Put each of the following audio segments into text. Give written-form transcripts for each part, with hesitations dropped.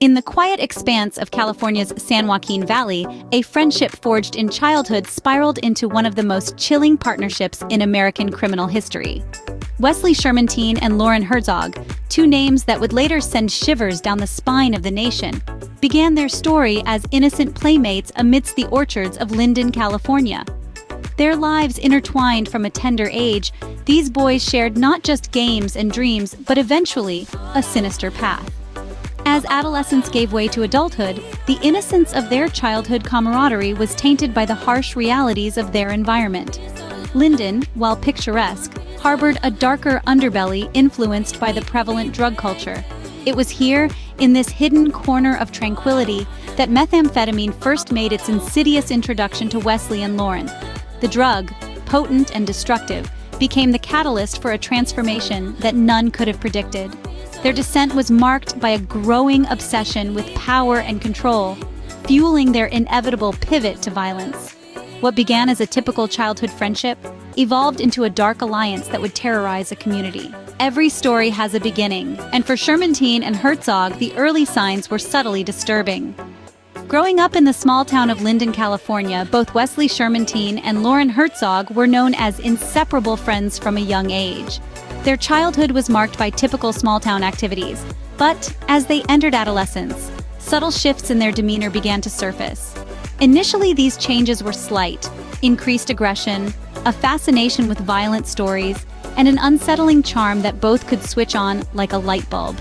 In the quiet expanse of California's San Joaquin Valley, a friendship forged in childhood spiraled into one of the most chilling partnerships in American criminal history. Wesley Shermantine and Loren Herzog, two names that would later send shivers down the spine of the nation, began their story as innocent playmates amidst the orchards of Linden, California. Their lives intertwined from a tender age, these boys shared not just games and dreams, but eventually a sinister path. As adolescence gave way to adulthood, the innocence of their childhood camaraderie was tainted by the harsh realities of their environment. Linden, while picturesque, harbored a darker underbelly influenced by the prevalent drug culture. It was here, in this hidden corner of tranquility, that methamphetamine first made its insidious introduction to Wesley and Loren. The drug, potent and destructive, became the catalyst for a transformation that none could have predicted. Their descent was marked by a growing obsession with power and control, fueling their inevitable pivot to violence. What began as a typical childhood friendship evolved into a dark alliance that would terrorize a community. Every story has a beginning, and for Shermantine and Herzog, the early signs were subtly disturbing. Growing up in the small town of Linden, California, both Wesley Shermantine and Loren Herzog were known as inseparable friends from a young age. Their childhood was marked by typical small-town activities, but as they entered adolescence, subtle shifts in their demeanor began to surface. Initially, these changes were slight: increased aggression, a fascination with violent stories, and an unsettling charm that both could switch on like a light bulb.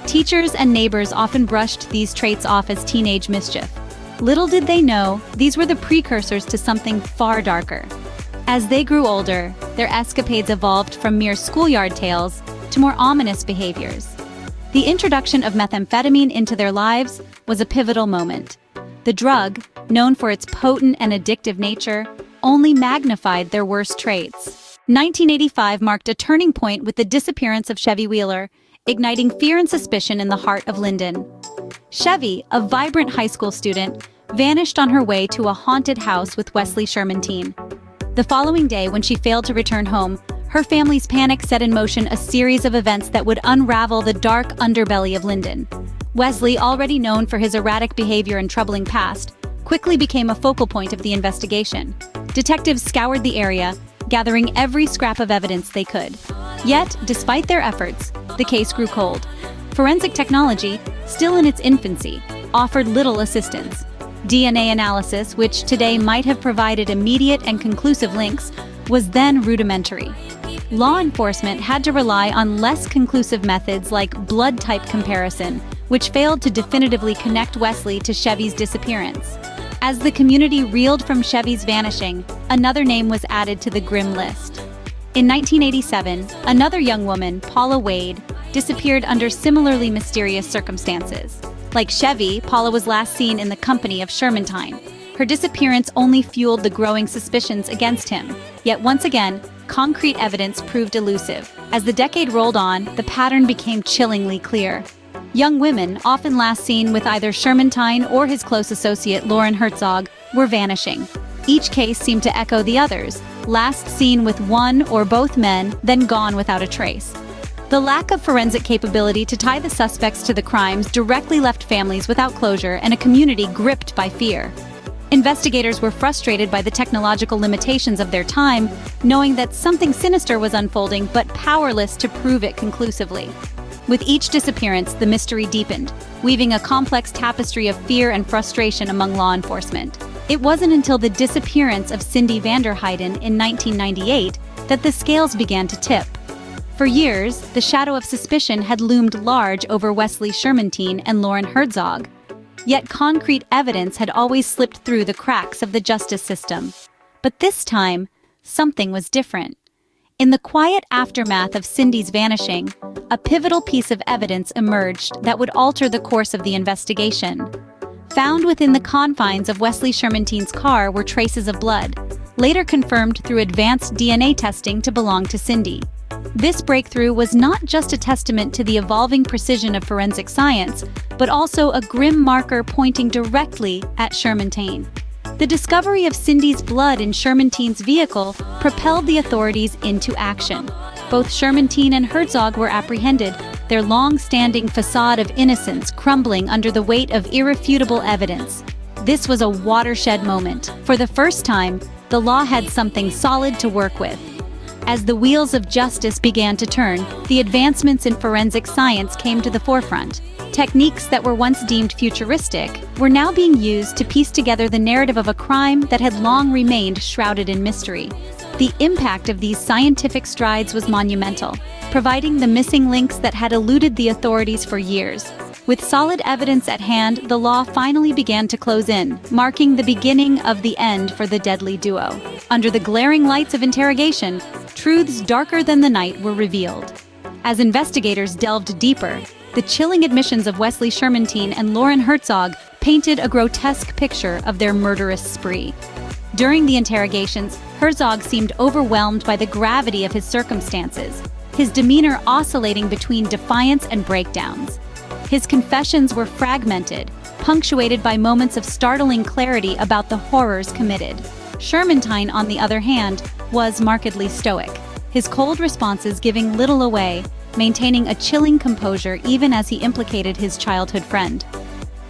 Teachers and neighbors often brushed these traits off as teenage mischief. Little did they know, these were the precursors to something far darker. As they grew older, their escapades evolved from mere schoolyard tales to more ominous behaviors. The introduction of methamphetamine into their lives was a pivotal moment. The drug, known for its potent and addictive nature, only magnified their worst traits. 1985 marked a turning point with the disappearance of Chevy Wheeler, igniting fear and suspicion in the heart of Linden. Chevy, a vibrant high school student, vanished on her way to a haunted house with Wesley Shermantine. The following day, when she failed to return home, her family's panic set in motion a series of events that would unravel the dark underbelly of Linden. Wesley, already known for his erratic behavior and troubling past, quickly became a focal point of the investigation. Detectives scoured the area, gathering every scrap of evidence they could. Yet, despite their efforts, the case grew cold. Forensic technology, still in its infancy, offered little assistance. DNA analysis, which today might have provided immediate and conclusive links, was then rudimentary. Law enforcement had to rely on less conclusive methods like blood type comparison, which failed to definitively connect Wesley to Chevy's disappearance. As the community reeled from Chevy's vanishing, another name was added to the grim list. In 1987, another young woman, Paula Wade, disappeared under similarly mysterious circumstances. Like Chevy, Paula was last seen in the company of Shermantine. Her disappearance only fueled the growing suspicions against him. Yet once again, concrete evidence proved elusive. As the decade rolled on, the pattern became chillingly clear. Young women, often last seen with either Shermantine or his close associate Loren Herzog, were vanishing. Each case seemed to echo the others, last seen with one or both men, then gone without a trace. The lack of forensic capability to tie the suspects to the crimes directly left families without closure and a community gripped by fear. Investigators were frustrated by the technological limitations of their time, knowing that something sinister was unfolding but powerless to prove it conclusively. With each disappearance, the mystery deepened, weaving a complex tapestry of fear and frustration among law enforcement. It wasn't until the disappearance of Cyndi Vanderheiden in 1998 that the scales began to tip. For years, the shadow of suspicion had loomed large over Wesley Shermantine and Loren Herzog. Yet concrete evidence had always slipped through the cracks of the justice system. But this time, something was different. In the quiet aftermath of Cyndi's vanishing, a pivotal piece of evidence emerged that would alter the course of the investigation. Found within the confines of Wesley Shermantine's car were traces of blood, later confirmed through advanced DNA testing to belong to Cyndi. This breakthrough was not just a testament to the evolving precision of forensic science, but also a grim marker pointing directly at Shermantine. The discovery of Cyndi's blood in Shermantine's vehicle propelled the authorities into action. Both Shermantine and Herzog were apprehended, their long-standing facade of innocence crumbling under the weight of irrefutable evidence. This was a watershed moment. For the first time, the law had something solid to work with. As the wheels of justice began to turn, the advancements in forensic science came to the forefront. Techniques that were once deemed futuristic were now being used to piece together the narrative of a crime that had long remained shrouded in mystery. The impact of these scientific strides was monumental, providing the missing links that had eluded the authorities for years. With solid evidence at hand, the law finally began to close in, marking the beginning of the end for the deadly duo. Under the glaring lights of interrogation, truths darker than the night were revealed. As investigators delved deeper, the chilling admissions of Wesley Shermantine and Loren Herzog painted a grotesque picture of their murderous spree. During the interrogations, Herzog seemed overwhelmed by the gravity of his circumstances, his demeanor oscillating between defiance and breakdowns. His confessions were fragmented, punctuated by moments of startling clarity about the horrors committed. Shermantine, on the other hand, was markedly stoic, his cold responses giving little away, maintaining a chilling composure even as he implicated his childhood friend.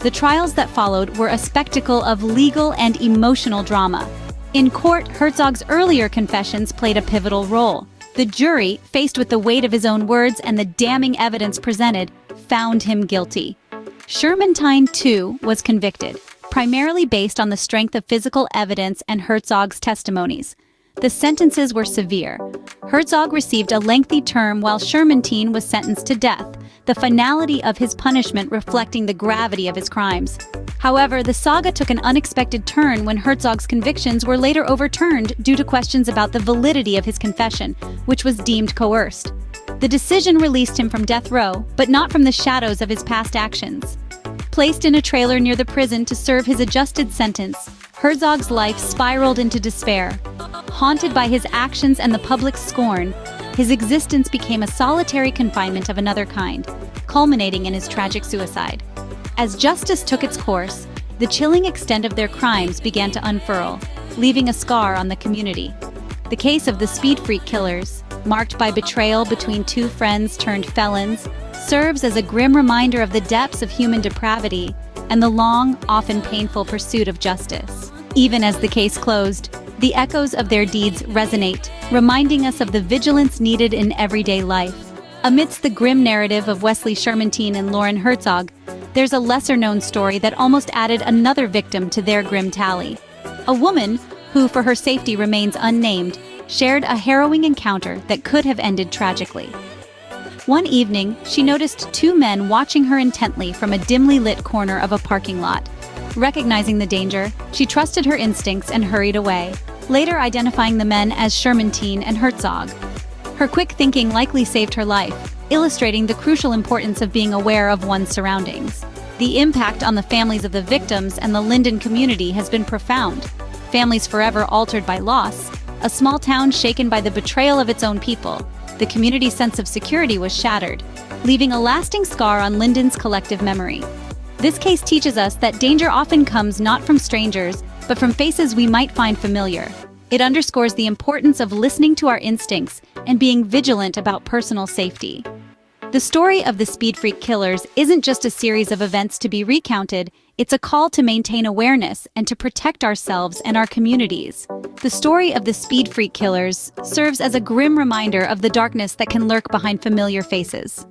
The trials that followed were a spectacle of legal and emotional drama. In court, Herzog's earlier confessions played a pivotal role. The jury, faced with the weight of his own words and the damning evidence presented, found him guilty. Shermantine, too, was convicted, primarily based on the strength of physical evidence and Herzog's testimonies. The sentences were severe. Herzog received a lengthy term while Shermantine was sentenced to death, the finality of his punishment reflecting the gravity of his crimes. However, the saga took an unexpected turn when Herzog's convictions were later overturned due to questions about the validity of his confession, which was deemed coerced. The decision released him from death row, but not from the shadows of his past actions. Placed in a trailer near the prison to serve his adjusted sentence, Herzog's life spiraled into despair. Haunted by his actions and the public's scorn, his existence became a solitary confinement of another kind, culminating in his tragic suicide. As justice took its course, the chilling extent of their crimes began to unfurl, leaving a scar on the community. The case of the Speed Freak killers, marked by betrayal between two friends turned felons, serves as a grim reminder of the depths of human depravity and the long, often painful pursuit of justice. Even as the case closed, the echoes of their deeds resonate, reminding us of the vigilance needed in everyday life. Amidst the grim narrative of Wesley Shermantine and Loren Herzog, there's a lesser-known story that almost added another victim to their grim tally. A woman, who for her safety remains unnamed, shared a harrowing encounter that could have ended tragically. One evening, she noticed two men watching her intently from a dimly lit corner of a parking lot. Recognizing the danger, she trusted her instincts and hurried away, later identifying the men as Shermantine and Herzog. Her quick thinking likely saved her life, illustrating the crucial importance of being aware of one's surroundings. The impact on the families of the victims and the Linden community has been profound. Families forever altered by loss, a small town shaken by the betrayal of its own people. The community's sense of security was shattered, leaving a lasting scar on Linden's collective memory. This case teaches us that danger often comes not from strangers, but from faces we might find familiar. It underscores the importance of listening to our instincts and being vigilant about personal safety. The story of the Speed Freak killers isn't just a series of events to be recounted, it's a call to maintain awareness and to protect ourselves and our communities. The story of the Speed Freak killers serves as a grim reminder of the darkness that can lurk behind familiar faces.